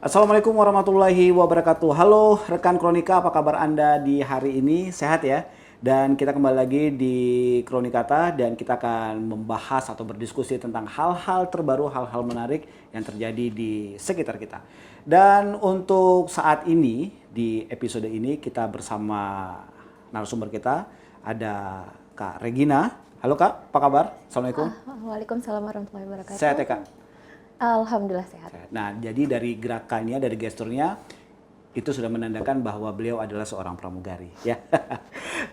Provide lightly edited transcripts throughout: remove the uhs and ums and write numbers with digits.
Assalamualaikum warahmatullahi wabarakatuh. Halo rekan Kronika, apa kabar Anda di hari ini? Sehat ya? Dan kita kembali lagi di Kronikata dan kita akan membahas atau berdiskusi tentang hal-hal terbaru, hal-hal menarik yang terjadi di sekitar kita. Dan untuk saat ini, di episode ini kita bersama narasumber kita, ada Kak Regina. Halo Kak, apa kabar? Assalamualaikum. Waalaikumsalam warahmatullahi Sehat wabarakatuh. ya Kak? Alhamdulillah sehat. Nah, jadi dari gerakannya, dari gesturnya, itu sudah menandakan bahwa beliau adalah seorang pramugari. Ya.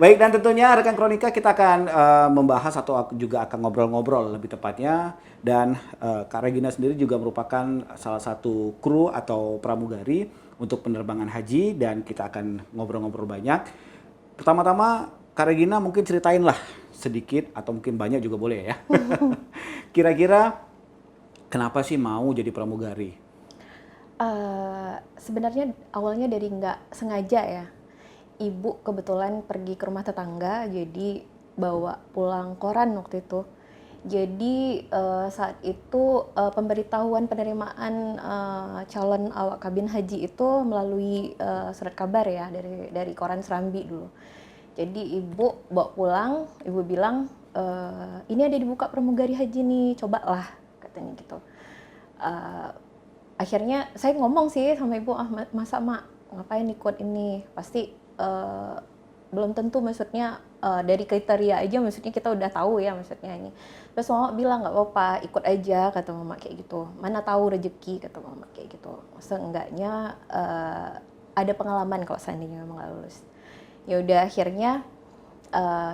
Baik, dan tentunya rekan Kronika kita akan membahas atau juga akan ngobrol-ngobrol lebih tepatnya. Dan Kak Regina sendiri juga merupakan salah satu kru atau pramugari untuk penerbangan haji dan kita akan ngobrol-ngobrol banyak. Pertama-tama, Kak Regina mungkin ceritain lah sedikit atau mungkin banyak juga boleh ya. Kira-kira kenapa sih mau jadi pramugari? Sebenarnya awalnya dari nggak sengaja ya. Ibu kebetulan pergi ke rumah tetangga, jadi bawa pulang koran waktu itu. Jadi saat itu pemberitahuan penerimaan calon awak kabin haji itu melalui surat kabar ya dari koran Serambi dulu. Jadi ibu bawa pulang, ibu bilang ini ada dibuka pramugari haji nih, cobalah katanya gitu. Uh, Akhirnya saya ngomong sih sama ibu, masa mak ngapain ikut ini, pasti belum tentu, maksudnya dari kriteria aja maksudnya kita udah tahu ya maksudnya ini. Terus mama bilang nggak apa-apa, ikut aja kata mama kayak gitu, mana tahu rezeki kata mama kayak gitu, seenggaknya ada pengalaman kalau seandainya memang nggak lulus. Ya udah akhirnya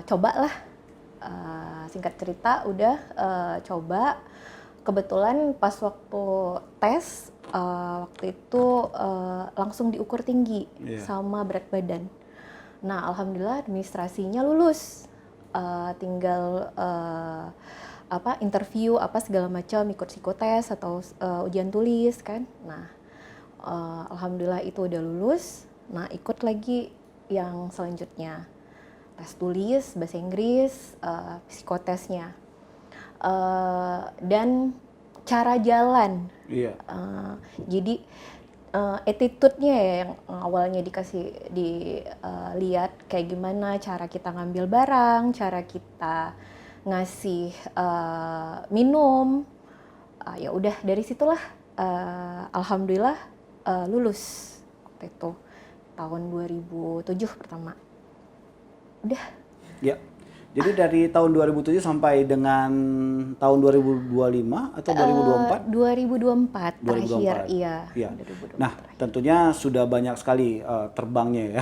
cobalah. Singkat cerita udah coba. Kebetulan pas waktu tes waktu itu langsung diukur tinggi sama berat badan. Nah alhamdulillah administrasinya lulus. Tinggal interview apa segala macam, ikut psikotes atau ujian tulis kan. Nah alhamdulillah itu udah lulus. Nah ikut lagi yang selanjutnya, tes tulis bahasa Inggris, psikotesnya. Dan cara jalan. Iya. Jadi attitude-nya ya yang awalnya dilihat kayak gimana cara kita ngambil barang, cara kita ngasih minum. Ya udah dari situlah alhamdulillah lulus waktu itu tahun 2007 pertama. Udah. Ya. Jadi dari tahun 2007 sampai dengan tahun 2025 atau 2024? 2024 terakhir, iya. Iya. 2024 Nah, terakhir. tentunya sudah banyak sekali terbangnya ya.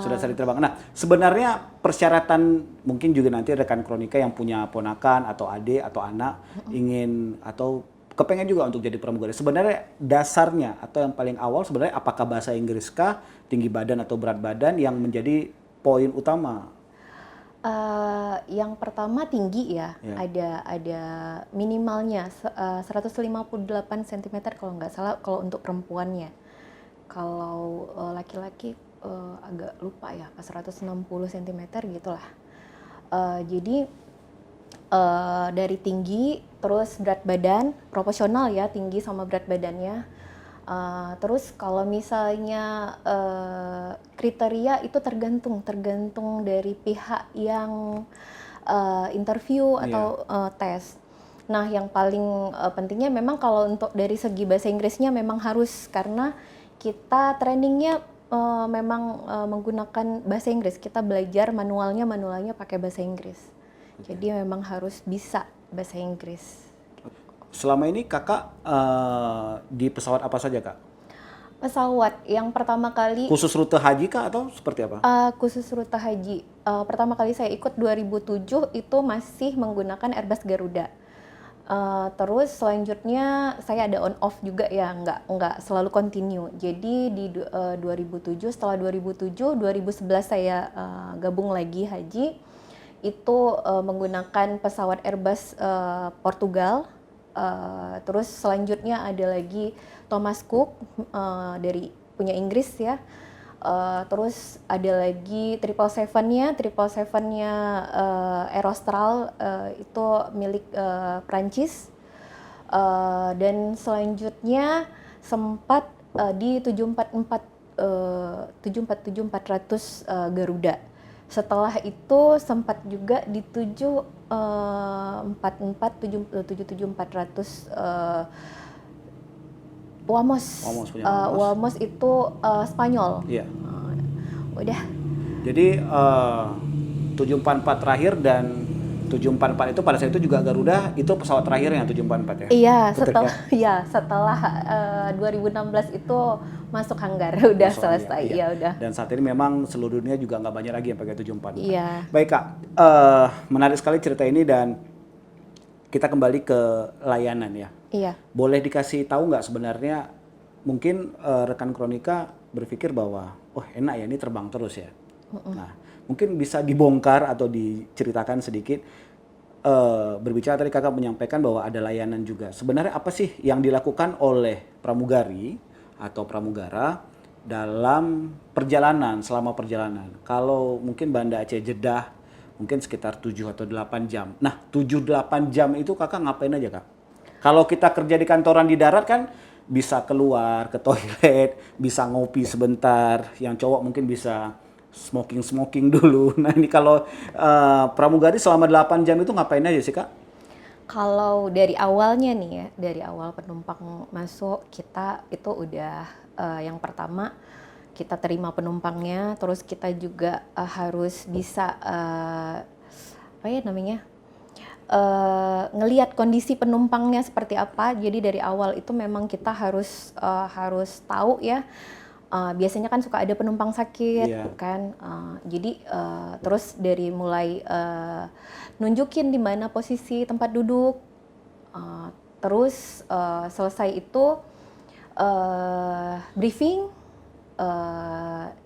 Sudah sering terbang. Nah, sebenarnya persyaratan mungkin juga nanti rekan Kronika yang punya ponakan atau adik atau anak ingin atau kepengen juga untuk jadi pramugari. Sebenarnya dasarnya atau yang paling awal sebenarnya apakah bahasa Inggris kah, tinggi badan atau berat badan yang menjadi poin utama? Yang pertama tinggi ya, ada minimalnya 158 cm kalau nggak salah kalau untuk perempuannya. Kalau laki-laki agak lupa ya, 160 cm gitulah. Jadi dari tinggi, terus berat badan, proporsional ya tinggi sama berat badannya. Terus kalau misalnya kriteria itu tergantung dari pihak yang interview atau tes. Nah yang paling pentingnya memang kalau untuk dari segi bahasa Inggrisnya memang harus, karena kita trainingnya memang menggunakan bahasa Inggris. Kita belajar manualnya pakai bahasa Inggris. Jadi memang harus bisa bahasa Inggris. Selama ini kakak di pesawat apa saja kak? Pesawat yang pertama kali Khusus rute haji kak atau seperti apa? khusus rute haji. Pertama kali saya ikut 2007 itu masih menggunakan Airbus Garuda. Terus selanjutnya saya ada on off juga ya, nggak selalu continue. Jadi di 2007, setelah 2007, 2011 saya gabung lagi haji. Itu menggunakan pesawat Airbus Portugal. Terus selanjutnya ada lagi Thomas Cook dari punya Inggris ya. Terus ada lagi 777-nya Aerostral, itu milik Prancis. Dan selanjutnya sempat di 747 Garuda. Setelah itu sempat juga di 774 Wamos. Wamos punya Wamos. Wamos itu Spanyol. Iya. Udah. Jadi 744 terakhir dan 744 itu pada saat itu juga Garuda itu pesawat terakhirnya 744 ya? Iya, Betul, setelah 2016 itu masuk hanggar, udah Masuk, selesai. iya. Iya, udah. Dan saat ini memang seluruh dunia juga nggak banyak lagi yang pakai 744. Iya. Baik Kak, menarik sekali cerita ini dan kita kembali ke layanan ya. Iya. Boleh dikasih tahu nggak sebenarnya mungkin rekan Kronika berpikir bahwa enak ya ini terbang terus ya. Nah mungkin bisa dibongkar atau diceritakan sedikit berbicara tadi kakak menyampaikan bahwa ada layanan juga. Sebenarnya apa sih yang dilakukan oleh pramugari atau pramugara dalam perjalanan selama perjalanan? Kalau mungkin Banda Aceh Jeddah mungkin sekitar 7 atau 8 jam. Nah 7-8 jam itu kakak ngapain aja kak? Kalau kita kerja di kantoran di darat kan bisa keluar ke toilet, bisa ngopi sebentar, yang cowok mungkin bisa smoking dulu. Nah ini kalau pramugari selama 8 jam itu ngapain aja sih kak? Kalau dari awalnya nih ya, dari awal penumpang masuk kita itu udah yang pertama kita terima penumpangnya, terus kita juga harus bisa apa ya namanya? Ngelihat kondisi penumpangnya seperti apa. Jadi dari awal itu memang kita harus tahu ya. Biasanya kan suka ada penumpang sakit kan. Jadi terus dari mulai nunjukin di mana posisi tempat duduk. Terus selesai itu briefing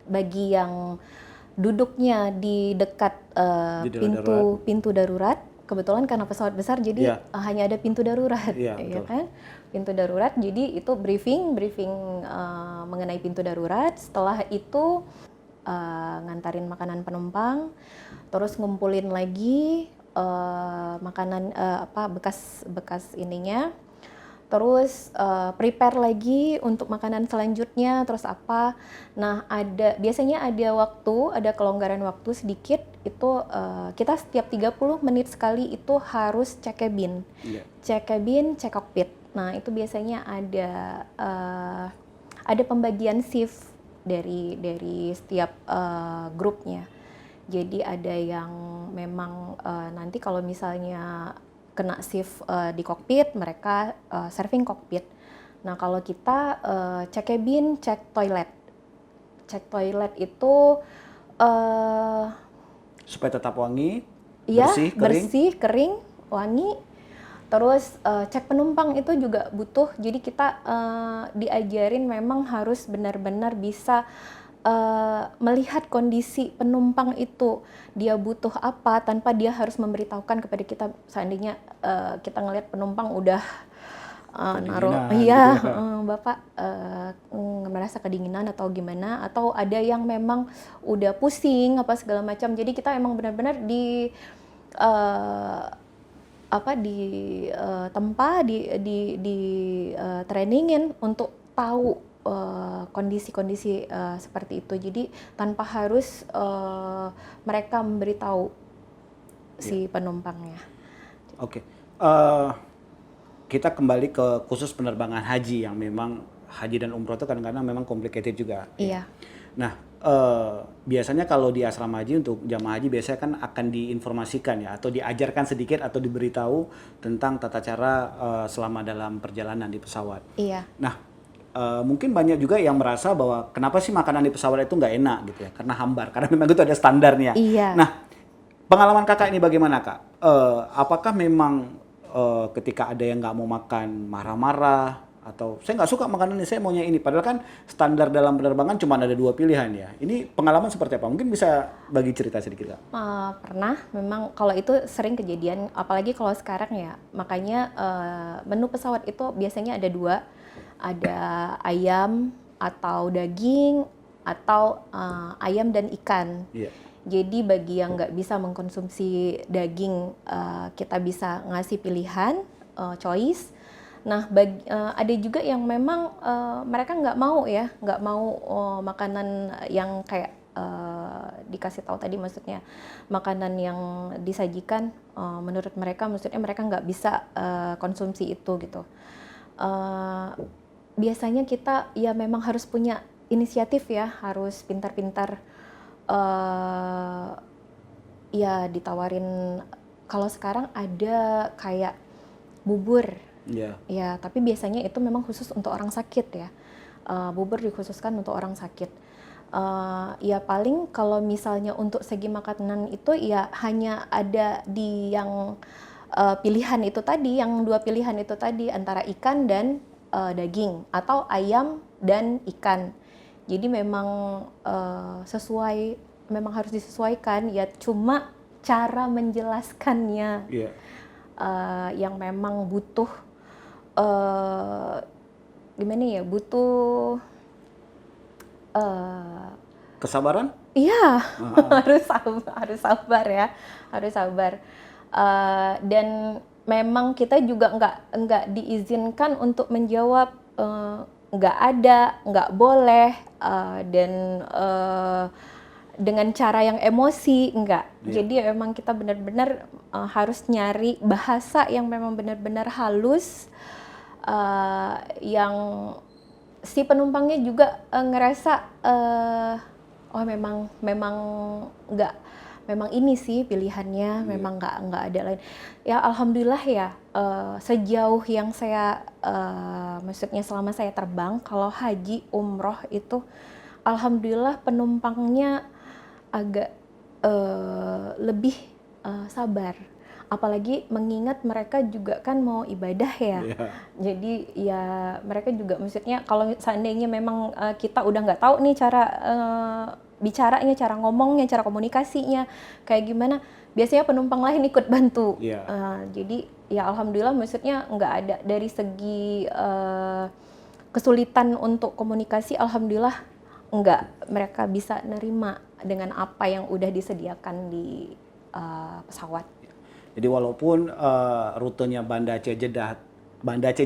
bagi yang duduknya di dekat pintu darurat. Kebetulan karena pesawat besar jadi hanya ada pintu darurat, ya kan? Pintu darurat. Jadi itu briefing mengenai pintu darurat. Setelah itu ngantarin makanan penumpang, terus ngumpulin lagi makanan bekas ininya. Terus prepare lagi untuk makanan selanjutnya, terus apa. Nah, biasanya ada kelonggaran waktu sedikit, itu kita setiap 30 menit sekali itu harus cek cabin. Cek cabin, cek cockpit. Nah, itu biasanya ada pembagian shift dari setiap grupnya. Jadi ada yang memang nanti kalau misalnya kena shift di kokpit, mereka serving kokpit. Nah kalau kita cek cabin, cek toilet. Cek toilet itu supaya tetap wangi, bersih, kering, wangi. Terus cek penumpang itu juga butuh. Jadi kita diajarin memang harus benar-benar bisa melihat kondisi penumpang itu, dia butuh apa tanpa dia harus memberitahukan kepada kita. Seandainya kita ngelihat penumpang udah Bapak merasa kedinginan atau gimana, atau ada yang memang udah pusing apa segala macam. Jadi kita emang benar-benar trainingin untuk tahu kondisi-kondisi seperti itu. Jadi tanpa harus mereka memberitahu si penumpangnya. Oke. Kita kembali ke khusus penerbangan haji yang memang haji dan umroh itu kadang-kadang memang complicated juga. Iya. Nah, biasanya kalau di asrama haji untuk jamaah haji biasanya kan akan diinformasikan ya atau diajarkan sedikit atau diberitahu tentang tata cara selama dalam perjalanan di pesawat. Iya. Nah, mungkin banyak juga yang merasa bahwa kenapa sih makanan di pesawat itu nggak enak gitu ya, karena hambar, karena memang itu ada standarnya. Iya. Nah, pengalaman kakak ini bagaimana kak? Apakah memang ketika ada yang nggak mau makan marah-marah atau saya nggak suka makanan ini, saya maunya ini, padahal kan standar dalam penerbangan cuma ada 2 pilihan ya. Ini pengalaman seperti apa? Mungkin bisa bagi cerita sedikit kak? Pernah, memang kalau itu sering kejadian, apalagi kalau sekarang ya. Makanya menu pesawat itu biasanya ada 2. Ada ayam atau daging atau ayam dan ikan. Jadi bagi yang nggak bisa mengkonsumsi daging, kita bisa ngasih pilihan choice. Nah, ada juga yang memang mereka nggak mau ya, nggak mau makanan yang kayak dikasih tahu tadi, maksudnya makanan yang disajikan menurut mereka, maksudnya mereka nggak bisa konsumsi itu gitu. Eh, Biasanya kita ya memang harus punya inisiatif ya, harus pintar-pintar ya ditawarin. Kalau sekarang ada kayak bubur. Iya. Ya, tapi biasanya itu memang khusus untuk orang sakit ya. Bubur dikhususkan untuk orang sakit. Ya paling kalau misalnya untuk segi makanan itu ya hanya ada di yang pilihan itu tadi, yang dua pilihan itu tadi, antara ikan dan daging, atau ayam dan ikan. Jadi memang memang harus disesuaikan ya, cuma cara menjelaskannya Iya. yang memang butuh gimana ya, butuh Kesabaran? iya. Harus sabar ya, harus sabar. Dan memang kita juga nggak diizinkan untuk menjawab nggak ada, nggak boleh, dan dengan cara yang emosi, enggak. Iya. Jadi memang kita benar-benar harus nyari bahasa yang memang benar-benar halus, yang si penumpangnya juga ngerasa oh memang nggak, memang ini sih pilihannya, memang nggak ada lain. Ya alhamdulillah ya, sejauh yang saya maksudnya selama saya terbang, kalau haji umroh itu alhamdulillah penumpangnya agak lebih sabar. Apalagi mengingat mereka juga kan mau ibadah ya. Iya. Jadi ya mereka juga, maksudnya kalau seandainya memang kita udah nggak tahu nih cara bicaranya, cara ngomongnya, cara komunikasinya kayak gimana, biasanya penumpang lain ikut bantu. Iya. Jadi ya alhamdulillah, maksudnya nggak ada dari segi kesulitan untuk komunikasi, alhamdulillah nggak, mereka bisa nerima dengan apa yang udah disediakan di pesawat. Jadi walaupun rutenya Banda Aceh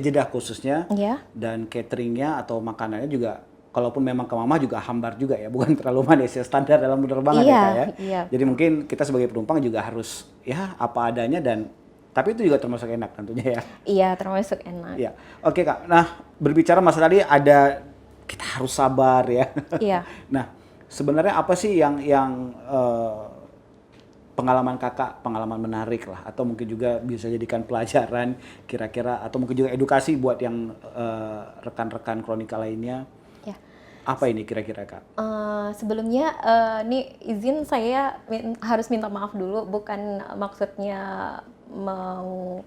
Jeddah khususnya, Ya, dan cateringnya atau makanannya juga, kalaupun memang ke Mamah juga hambar juga ya, bukan terlalu manis ya, standar dalam penerbangan ya iya, Kak ya. iya. Jadi mungkin kita sebagai penumpang juga harus ya apa adanya, dan tapi itu juga termasuk enak tentunya ya. Iya, termasuk enak. Iya. Oke Kak, nah berbicara masalah tadi ada kita harus sabar ya. Iya. Nah sebenarnya apa sih yang pengalaman kakak, pengalaman menarik lah, atau mungkin juga bisa jadikan pelajaran kira-kira, atau mungkin juga edukasi buat yang rekan-rekan kronika lainnya. Ya. Apa ini kira-kira Kak? Sebelumnya nih izin saya harus minta maaf dulu, bukan maksudnya mau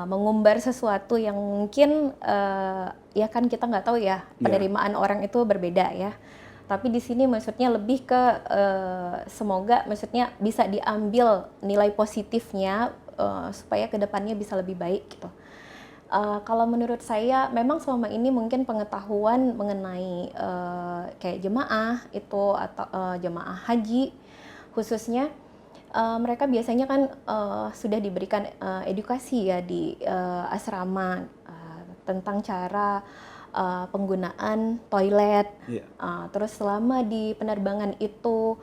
mengumbar sesuatu yang mungkin ya kan kita nggak tahu ya, penerimaan orang itu berbeda ya. Tapi di sini maksudnya lebih ke semoga maksudnya bisa diambil nilai positifnya supaya kedepannya bisa lebih baik gitu. Kalau menurut saya memang selama ini mungkin pengetahuan mengenai kayak jemaah itu atau jemaah haji khususnya, mereka biasanya kan sudah diberikan edukasi ya di asrama tentang cara penggunaan toilet. Iya. Terus selama di penerbangan itu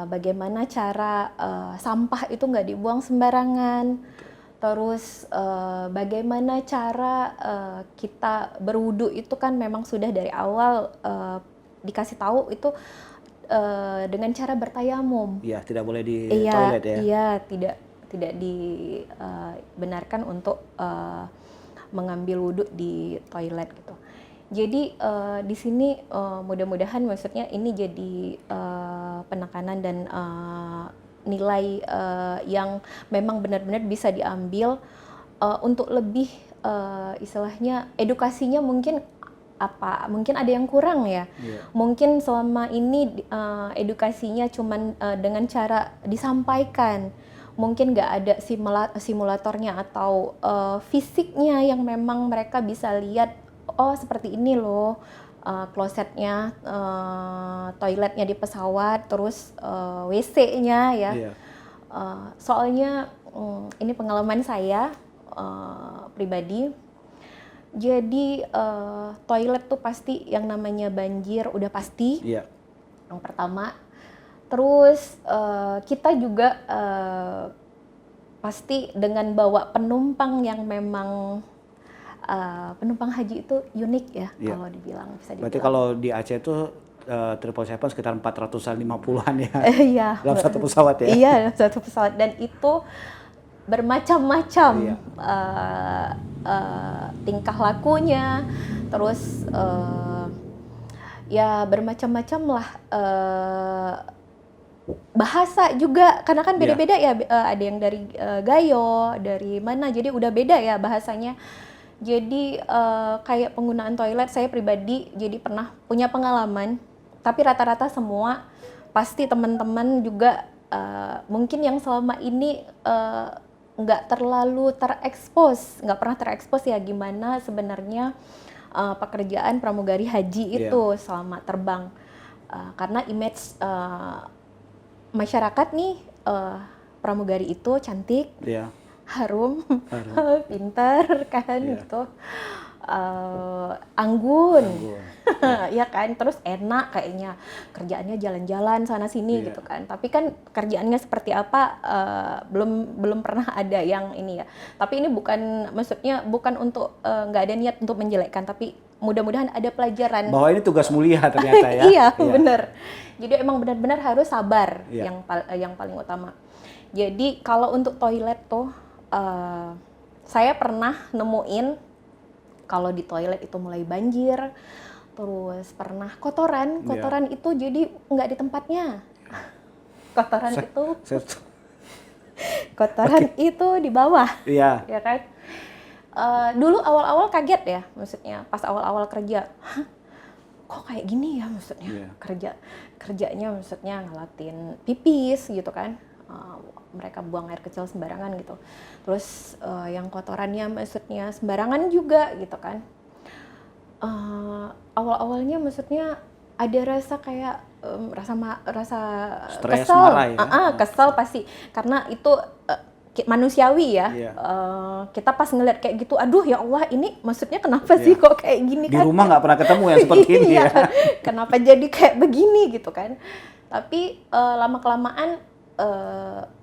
bagaimana cara sampah itu nggak dibuang sembarangan. Terus bagaimana cara kita berwudu itu kan memang sudah dari awal dikasih tahu itu dengan cara bertayamum. Iya, tidak boleh di Iya, toilet ya. iya, tidak dibenarkan untuk mengambil wudhu di toilet gitu. Jadi di sini mudah-mudahan maksudnya ini jadi penekanan dan nilai yang memang benar-benar bisa diambil untuk lebih istilahnya edukasinya mungkin ada yang kurang ya. Iya. Mungkin selama ini edukasinya cuman dengan cara disampaikan. Mungkin nggak ada simulatornya atau fisiknya yang memang mereka bisa lihat, oh seperti ini loh klosetnya, toiletnya di pesawat, terus WC-nya ya. Iya. Soalnya ini pengalaman saya pribadi. Jadi toilet tuh pasti yang namanya banjir udah pasti. Iya. Yang pertama. Terus kita juga pasti dengan bawa penumpang yang memang penumpang haji itu unik ya, Iya. kalau dibilang, bisa dibilang. Berarti kalau di Aceh itu 777 sekitar 450-an ya Iya. dalam satu pesawat ya. Iya, dalam satu pesawat, dan itu bermacam-macam Iya. tingkah lakunya, terus ya bermacam-macam lah, bahasa juga, karena kan beda-beda ya, ada yang dari Gayo, dari mana, jadi udah beda ya bahasanya. Jadi kayak penggunaan toilet, saya pribadi jadi pernah punya pengalaman, tapi rata-rata semua pasti teman-teman juga mungkin yang selama ini nggak terlalu terekspos, nggak pernah terekspos ya gimana sebenarnya pekerjaan pramugari haji itu selama terbang. Karena image masyarakat nih, pramugari itu cantik, harum, pintar kan, gitu, anggun. Ya kan, terus enak kayaknya, kerjaannya jalan-jalan sana sini gitu kan. Tapi kan kerjaannya seperti apa belum pernah ada yang ini ya. Tapi ini maksudnya bukan untuk nggak ada niat untuk menjelekkan, tapi mudah-mudahan ada pelajaran bahwa ini tugas mulia ternyata ya. Iya, bener. Jadi emang benar-benar harus sabar, yang paling utama. Jadi kalau untuk toilet tuh saya pernah nemuin kalau di toilet itu mulai banjir, terus pernah kotoran itu jadi nggak di tempatnya. Kotoran itu di bawah, ya kan. Dulu awal-awal kaget ya, maksudnya pas awal-awal kerja, kok kayak gini ya, maksudnya kerjanya maksudnya ngelatin pipis gitu kan. Mereka buang air kecil sembarangan gitu. Terus yang kotorannya maksudnya sembarangan juga gitu kan. Awal-awalnya maksudnya ada rasa kayak rasa stres, kesel, marah ya? Kesel pasti, karena itu manusiawi ya. Kita pas ngeliat kayak gitu, aduh ya Allah, ini maksudnya kenapa sih kok kayak gini di kan? rumah nggak pernah ketemu yang seperti ini ya. Kenapa jadi kayak begini gitu kan? Tapi lama-kelamaan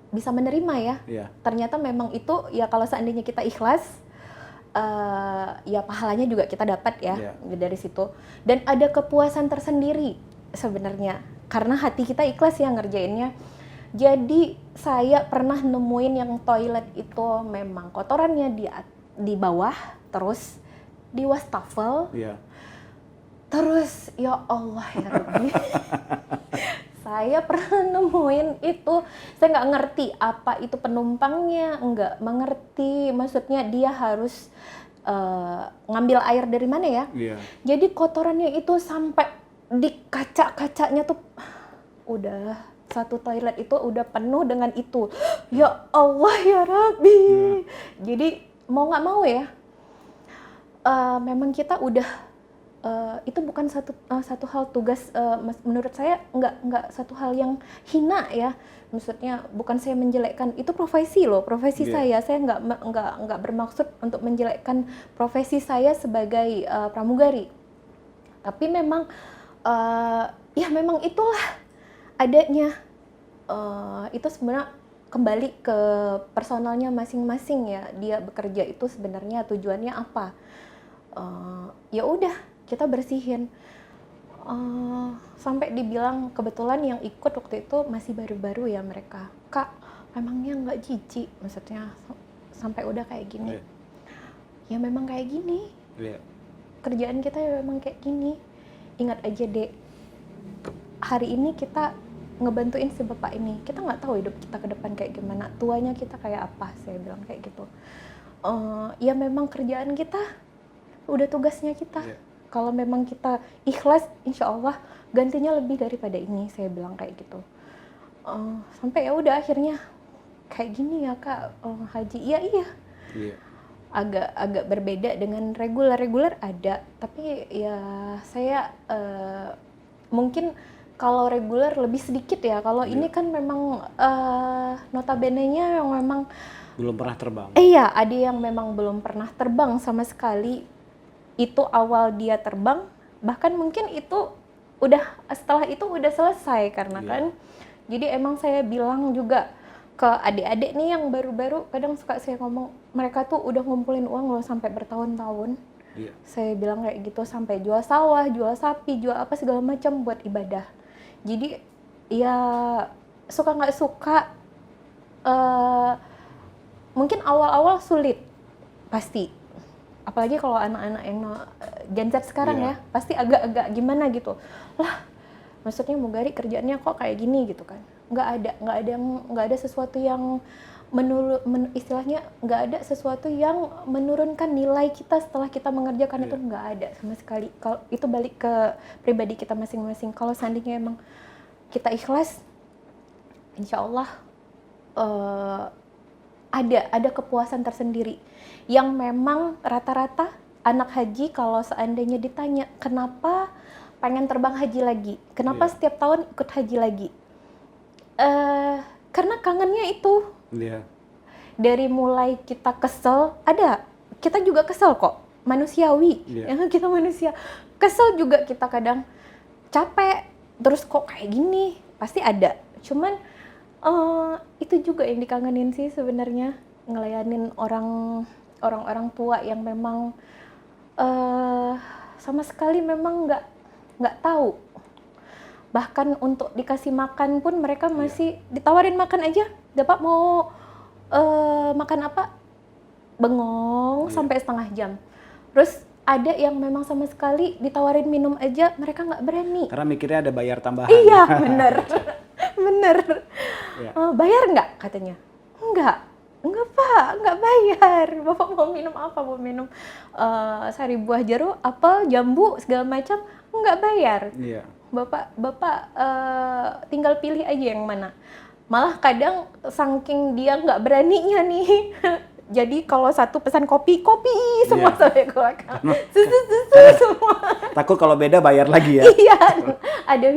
bisa menerima ya. Ternyata memang itu ya, kalau seandainya kita ikhlas, ya pahalanya juga kita dapat ya dari situ. Dan ada kepuasan tersendiri sebenarnya, karena hati kita ikhlas ya ngerjainnya. Jadi saya pernah nemuin yang toilet itu memang kotorannya di bawah, terus di wastafel, terus ya Allah ya Rabbi. Saya pernah nemuin itu, saya nggak ngerti apa itu penumpangnya, nggak mengerti, maksudnya dia harus ngambil air dari mana ya. Jadi kotorannya itu sampai di kaca-kacanya tuh, udah satu toilet itu udah penuh dengan itu. Ya Allah ya Rabbi. Jadi mau nggak mau ya, memang kita udah itu bukan satu hal tugas, menurut saya nggak satu hal yang hina ya, maksudnya bukan saya menjelekkan, itu profesi loh, profesi saya nggak bermaksud untuk menjelekkan profesi saya sebagai pramugari, tapi memang ya memang itulah adanya. Itu sebenarnya kembali ke personalnya masing-masing ya, dia bekerja itu sebenarnya tujuannya apa. Ya udah, kita bersihin. Sampai dibilang, kebetulan yang ikut waktu itu masih baru-baru ya mereka, Kak, memangnya nggak jijik, maksudnya sampai udah kayak gini. Ya memang kayak gini, kerjaan kita ya memang kayak gini. Ingat aja Dek, hari ini kita ngebantuin si bapak ini, kita nggak tahu hidup kita ke depan kayak gimana, tuanya kita kayak apa, saya bilang kayak gitu. Ya memang kerjaan kita, udah tugasnya kita. Kalau memang kita ikhlas, insya Allah gantinya lebih daripada ini, saya bilang kayak gitu. Sampai ya udah akhirnya kayak gini ya Kak, haji, iya. Agak berbeda dengan reguler ada, tapi ya saya mungkin Kalau reguler lebih sedikit ya. Kalau ini kan memang notabene-nya yang memang Belum pernah terbang. iya, ada yang memang belum pernah terbang sama sekali. Itu awal dia terbang, bahkan mungkin itu udah setelah itu udah selesai karena kan. Jadi emang saya bilang juga ke adik-adik nih yang baru-baru, kadang suka saya ngomong, mereka tuh udah ngumpulin uang loh sampai bertahun-tahun. Iya. Saya bilang kayak gitu, sampai jual sawah, jual sapi, jual apa segala macam buat ibadah. Jadi ya suka nggak suka, mungkin awal-awal sulit pasti, apalagi kalau anak-anak yang Gen Z sekarang ya, pasti agak-agak gimana gitu lah, maksudnya Mugari kerjaannya kok kayak gini gitu kan. Nggak ada sesuatu yang istilahnya nggak ada sesuatu yang menurunkan nilai kita setelah kita mengerjakan itu, nggak ada sama sekali. Kalau itu balik ke pribadi kita masing-masing. Kalau seandainya emang kita ikhlas, insya Allah ada kepuasan tersendiri yang memang rata-rata anak haji kalau seandainya ditanya kenapa pengen terbang haji lagi, kenapa setiap tahun ikut haji lagi, karena kangennya itu. Dari mulai kita kesel, kita juga kesel kok, manusiawi, kita manusia kesel juga, kita kadang capek, terus kok kayak gini, pasti ada. Cuman itu juga yang dikangenin sih sebenarnya, ngelayanin orang-orang tua yang memang sama sekali memang nggak tahu. Bahkan untuk dikasih makan pun mereka masih ditawarin makan aja, Bapak mau makan apa? Bengong sampai setengah jam. Terus ada yang memang sama sekali ditawarin minum aja mereka nggak berani. Karena mikirnya ada bayar tambahan. Iya, bener. Bener. Bayar nggak katanya? Enggak Pak, nggak bayar. Bapak mau minum apa? Mau minum sari buah jeruk, apel, jambu, segala macam, nggak bayar. Bapak tinggal pilih aja yang mana. Malah kadang saking dia nggak beraninya nih, jadi kalau satu pesan kopi semua saya keluarkan, susu semua. Takut kalau beda bayar lagi ya? Iya, ada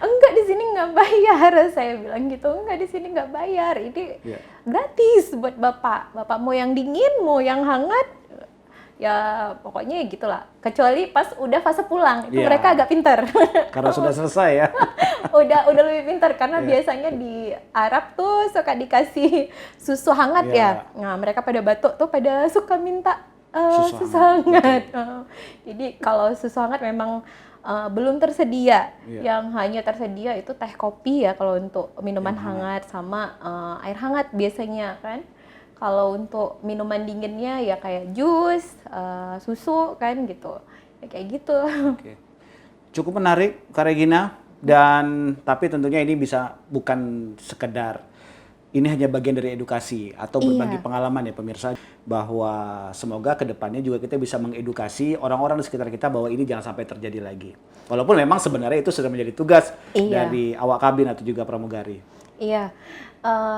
enggak di sini nggak bayar, saya bilang gitu, enggak di sini nggak bayar, ini gratis buat bapak mau yang dingin, mau yang hangat, ya pokoknya gitulah. Kecuali pas udah fase pulang, itu mereka agak pintar. Karena sudah selesai ya. udah lebih pintar karena biasanya di Arab tuh suka dikasih susu hangat ya. Nah, mereka pada batuk tuh pada suka minta susu hangat. Jadi kalau susu hangat memang belum tersedia. Yang hanya tersedia itu teh kopi ya kalau untuk minuman hangat sama air hangat biasanya kan. Kalau untuk minuman dinginnya ya kayak jus, susu kan gitu. Ya kayak gitu. Cukup menarik Kak Regina, dan tapi tentunya ini bukan sekedar, ini hanya bagian dari edukasi atau berbagi pengalaman ya pemirsa, bahwa semoga kedepannya juga kita bisa mengedukasi orang-orang di sekitar kita bahwa ini jangan sampai terjadi lagi. Walaupun memang sebenarnya itu sudah menjadi tugas dari awak kabin atau juga pramugari. Iya.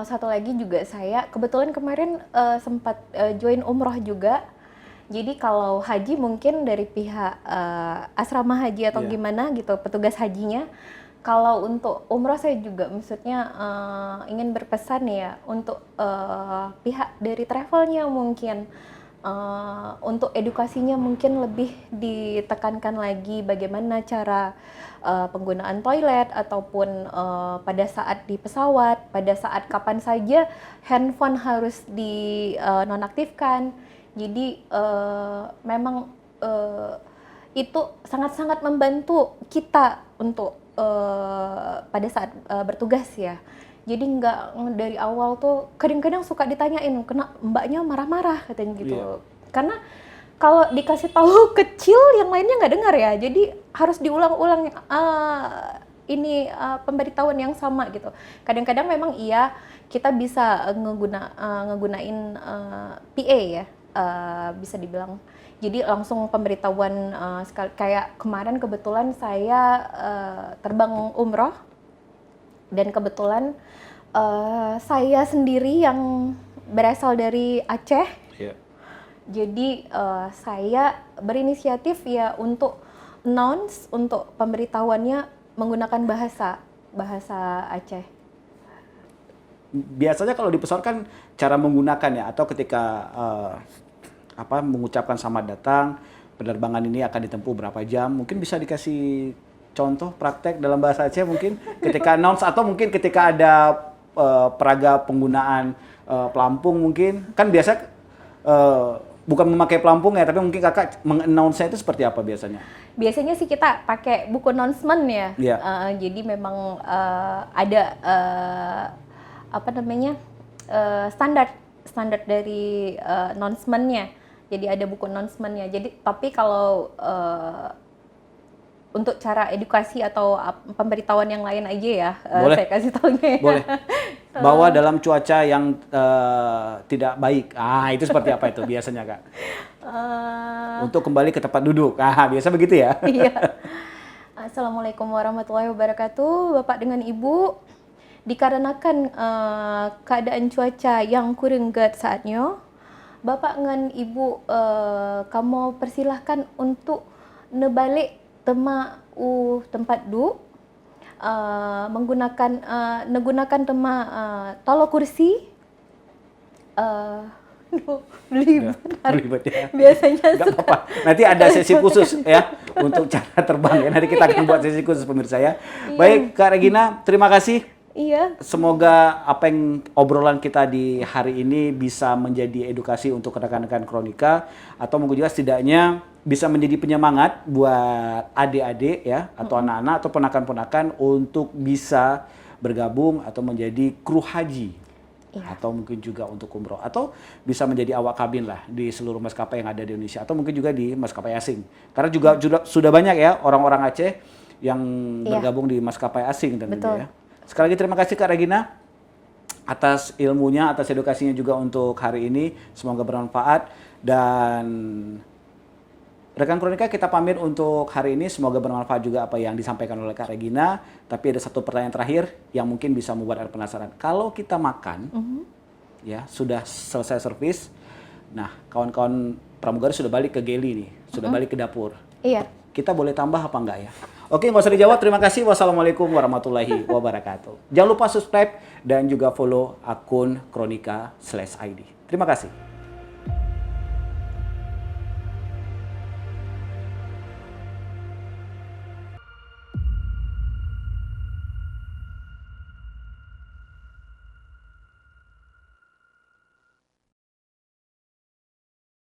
Satu lagi juga saya kebetulan kemarin sempat join umroh juga. Jadi kalau haji mungkin dari pihak asrama haji atau gimana gitu, petugas hajinya. Kalau untuk umroh saya juga maksudnya ingin berpesan ya untuk pihak dari travelnya mungkin. Untuk edukasinya mungkin lebih ditekankan lagi bagaimana cara penggunaan toilet ataupun pada saat di pesawat, pada saat kapan saja handphone harus dinonaktifkan. Jadi memang itu sangat-sangat membantu kita untuk pada saat bertugas ya. Jadi nggak dari awal tuh kadang-kadang suka ditanyain, kena mbaknya marah-marah katanya gitu. Karena kalau dikasih tahu kecil yang lainnya nggak dengar ya. Jadi harus diulang-ulang ini pemberitahuan yang sama gitu. Kadang-kadang memang iya kita bisa ngegunain PA ya, bisa dibilang. Jadi langsung pemberitahuan kayak kemarin kebetulan saya terbang umroh. Dan kebetulan saya sendiri yang berasal dari Aceh. Jadi saya berinisiatif ya untuk announce, untuk pemberitahuannya menggunakan bahasa Aceh. Biasanya kalau di pesawat kan cara menggunakannya atau ketika mengucapkan selamat datang, penerbangan ini akan ditempuh berapa jam, mungkin bisa dikasih contoh praktek dalam bahasa Aceh mungkin ketika announce atau mungkin ketika ada peraga penggunaan pelampung mungkin kan biasa bukan memakai pelampung ya, tapi mungkin kakak meng-announce-nya itu seperti apa biasanya? Biasanya sih kita pakai buku announcement ya. Iya. Jadi memang ada standar dari announcement-nya. Jadi ada buku announcement-nya. Jadi tapi kalau untuk cara edukasi atau pemberitahuan yang lain aja ya, saya kasih taunya ya. Boleh. Bahwa dalam cuaca yang tidak baik. Itu seperti apa itu biasanya, Kak? Untuk kembali ke tempat duduk. Biasa begitu ya? Iya. Assalamualaikum warahmatullahi wabarakatuh, Bapak dengan Ibu. Dikarenakan keadaan cuaca yang kurang good saatnya, Bapak dengan Ibu kamu persilahkan untuk nebalik tempat duduk menggunakan tolo kursi Belibet ya. Biasanya nggak apa-apa. Nanti ada sesi khusus ya untuk cara terbang ya. Nanti kita akan buat sesi khusus pemirsa ya. Baik Kak Regina, terima kasih. Iya. Semoga apa yang obrolan kita di hari ini bisa menjadi edukasi untuk rekan-rekan Kronika atau mungkin juga setidaknya bisa menjadi penyemangat buat adik-adik ya atau anak-anak atau ponakan-ponakan untuk bisa bergabung atau menjadi kru haji. Iya. Atau mungkin juga untuk umroh atau bisa menjadi awak kabin lah di seluruh maskapai yang ada di Indonesia atau mungkin juga di maskapai asing. Karena juga sudah banyak ya orang-orang Aceh yang bergabung di maskapai asing tentunya. Betul. Ya. Sekali lagi terima kasih Kak Regina atas ilmunya, atas edukasinya juga untuk hari ini. Semoga bermanfaat dan rekan Kronika kita pamit untuk hari ini. Semoga bermanfaat juga apa yang disampaikan oleh Kak Regina. Tapi ada satu pertanyaan terakhir yang mungkin bisa membuat Anda penasaran. Kalau kita makan, ya sudah selesai servis. Nah, kawan-kawan pramugari sudah balik ke galley nih, sudah balik ke dapur. Iya. Kita boleh tambah apa enggak ya? Oke, nggak usah dijawab. Terima kasih. Wassalamualaikum warahmatullahi wabarakatuh. Jangan lupa subscribe dan juga follow akun Kronika /ID. Terima kasih.